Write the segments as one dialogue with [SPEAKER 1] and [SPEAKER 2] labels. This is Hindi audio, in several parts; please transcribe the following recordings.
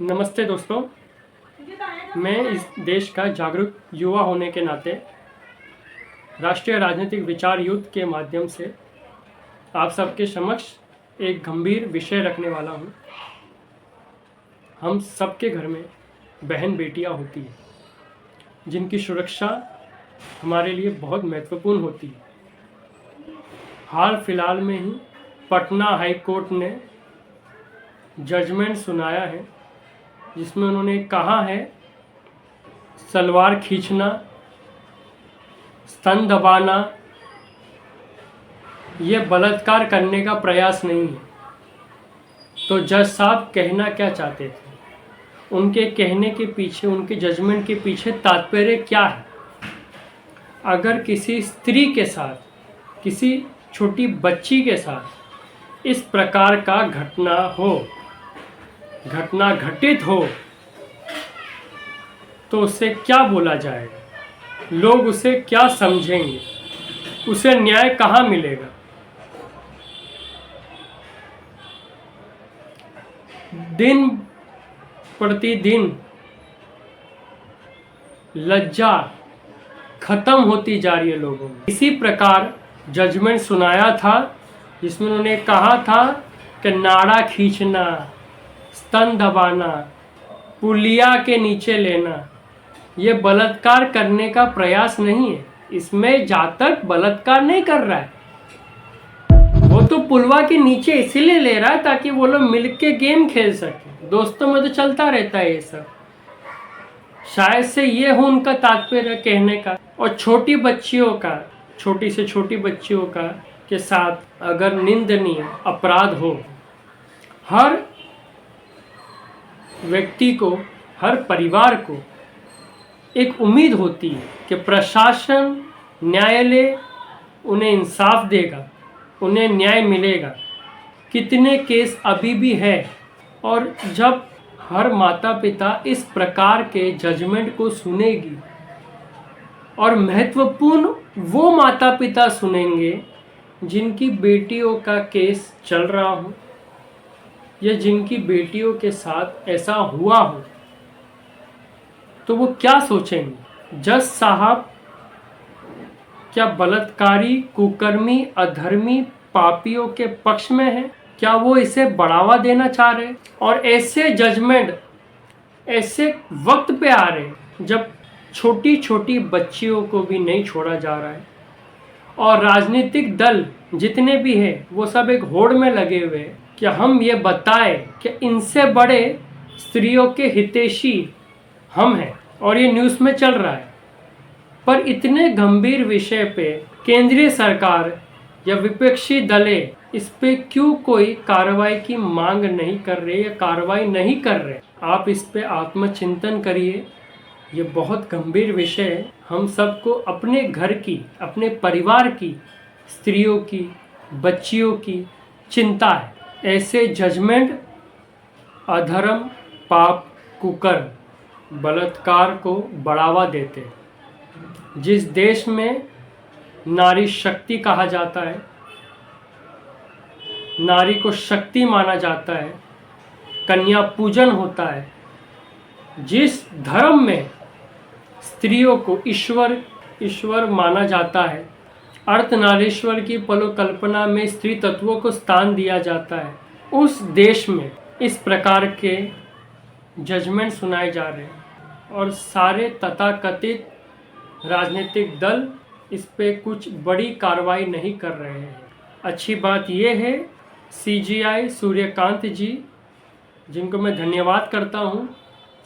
[SPEAKER 1] नमस्ते दोस्तों, मैं इस देश का जागरूक युवा होने के नाते राष्ट्रीय राजनीतिक विचार युद्ध के माध्यम से आप सबके समक्ष एक गंभीर विषय रखने वाला हूँ। हम सबके घर में बहन बेटियाँ होती हैं जिनकी सुरक्षा हमारे लिए बहुत महत्वपूर्ण होती है। हाल फिलहाल में ही पटना हाई कोर्ट ने जजमेंट सुनाया है जिसमें उन्होंने कहा है सलवार खींचना, स्तन दबाना ये बलात्कार करने का प्रयास नहीं है। तो जज साहब कहना क्या चाहते थे, उनके कहने के पीछे, उनके जजमेंट के पीछे तात्पर्य क्या है? अगर किसी स्त्री के साथ, किसी छोटी बच्ची के साथ इस प्रकार का घटना घटित हो तो उसे क्या बोला जाएगा? लोग उसे क्या समझेंगे? उसे न्याय कहाँ मिलेगा? दिन प्रतिदिन लज्जा खत्म होती जा रही है लोगों में। इसी प्रकार जजमेंट सुनाया था जिसमें उन्होंने कहा था कि नाड़ा खींचना, स्तन दबाना, पुलिया के नीचे लेना ये बलात्कार करने का प्रयास नहीं है। इसमें जातक बलात्कार नहीं कर रहा है, वो तो पुलवा के नीचे इसीलिए ले रहा है ताकि वो लोग मिलके गेम खेल सके। दोस्तों में तो चलता रहता है ये सब, शायद से ये हो उनका तात्पर्य कहने का। और छोटी बच्चियों का, छोटी से छोटी बच्चियों का के साथ अगर निंदनीय अपराध हो, हर व्यक्ति को, हर परिवार को एक उम्मीद होती है कि प्रशासन, न्यायालय उन्हें इंसाफ देगा, उन्हें न्याय मिलेगा। कितने केस अभी भी है, और जब हर माता पिता इस प्रकार के जजमेंट को सुनेगी, और महत्वपूर्ण वो माता पिता सुनेंगे जिनकी बेटियों का केस चल रहा हो या जिनकी बेटियों के साथ ऐसा हुआ हो, तो वो क्या सोचेंगे? जज साहब क्या बलात्कारी, कुकर्मी, अधर्मी, पापियों के पक्ष में है? क्या वो इसे बढ़ावा देना चाह रहे? और ऐसे जजमेंट ऐसे वक्त पे आ रहे जब छोटी छोटी बच्चियों को भी नहीं छोड़ा जा रहा है, और राजनीतिक दल जितने भी हैं वो सब एक होड़ में लगे हुए हैं कि हम ये बताएं कि इनसे बड़े स्त्रियों के हितैषी हम हैं, और ये न्यूज़ में चल रहा है। पर इतने गंभीर विषय पे केंद्रीय सरकार या विपक्षी दलें इस पे क्यों कोई कार्रवाई की मांग नहीं कर रहे या कार्रवाई नहीं कर रहे? आप इस पे आत्मचिंतन करिए। ये बहुत गंभीर विषय है। हम सबको अपने घर की, अपने परिवार की, स्त्रियों की, बच्चियों की चिंता है। ऐसे जजमेंट अधर्म, पाप, कुकर्म, बलात्कार को बढ़ावा देते हैं। जिस देश में नारी शक्ति कहा जाता है, नारी को शक्ति माना जाता है, कन्या पूजन होता है, जिस धर्म में स्त्रियों को ईश्वर माना जाता है, अर्धनारीश्वर की पलोकल्पना में स्त्री तत्वों को स्थान दिया जाता है, उस देश में इस प्रकार के जजमेंट सुनाए जा रहे हैं, और सारे तथाकथित राजनीतिक दल इस पे कुछ बड़ी कार्रवाई नहीं कर रहे हैं। अच्छी बात यह है, CGI सूर्यकांत जी, जिनको मैं धन्यवाद करता हूं,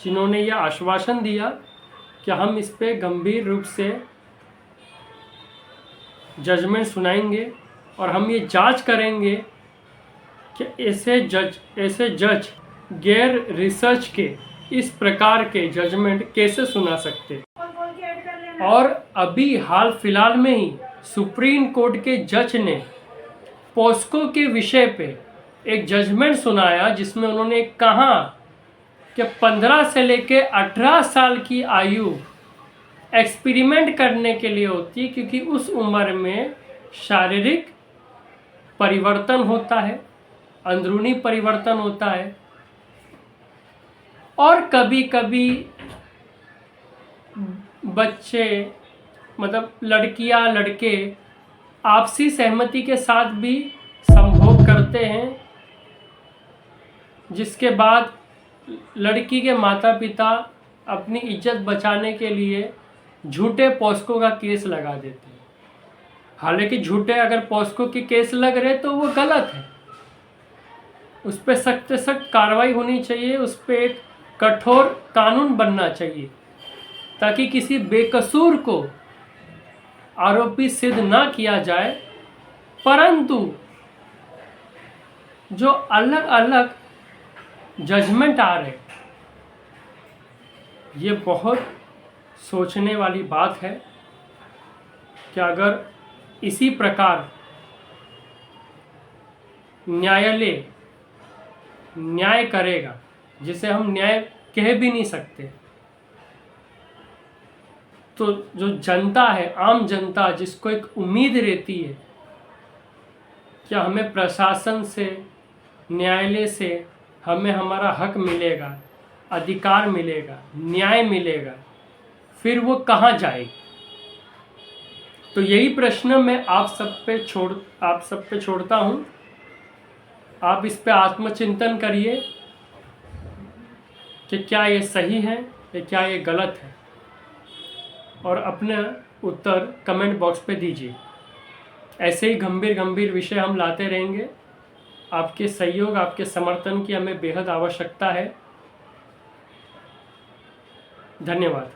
[SPEAKER 1] जिन्होंने यह आश्वासन दिया कि हम इस पे गंभीर रूप से जजमेंट सुनाएंगे और हम ये जांच करेंगे कि ऐसे जज गैर रिसर्च के इस प्रकार के जजमेंट कैसे सुना सकते। और अभी हाल फिलहाल में ही सुप्रीम कोर्ट के जज ने पोस्को के विषय पे एक जजमेंट सुनाया जिसमें उन्होंने कहा कि 15 से लेकर 18 साल की आयु एक्सपेरिमेंट करने के लिए होती है, क्योंकि उस उम्र में शारीरिक परिवर्तन होता है, अंदरूनी परिवर्तन होता है, और कभी कभी बच्चे मतलब लड़कियां लड़के आपसी सहमति के साथ भी संभोग करते हैं, जिसके बाद लड़की के माता पिता अपनी इज्जत बचाने के लिए झूठे पॉस्को का केस लगा देते हैं। हालांकि झूठे अगर पॉस्को के केस लग रहे तो वो गलत है, उस पर सख्त से सख्त कार्रवाई होनी चाहिए, उस पर एक कठोर कानून बनना चाहिए ताकि किसी बेकसूर को आरोपी सिद्ध ना किया जाए। परंतु जो अलग अलग जजमेंट आ रहे, ये बहुत सोचने वाली बात है कि अगर इसी प्रकार न्यायालय न्याय करेगा, जिसे हम न्याय कह भी नहीं सकते, तो जो जनता है, आम जनता, जिसको एक उम्मीद रहती है क्या हमें प्रशासन से, न्यायालय से हमें हमारा हक मिलेगा, अधिकार मिलेगा, न्याय मिलेगा, फिर वो कहाँ जाएगी? तो यही प्रश्न मैं आप सब पे छोड़ता हूँ। आप इस पे आत्मचिंतन करिए कि क्या ये सही है या क्या ये गलत है, और अपने उत्तर कमेंट बॉक्स पे दीजिए। ऐसे ही गंभीर गंभीर विषय हम लाते रहेंगे। आपके सहयोग, आपके समर्थन की हमें बेहद आवश्यकता है। धन्यवाद।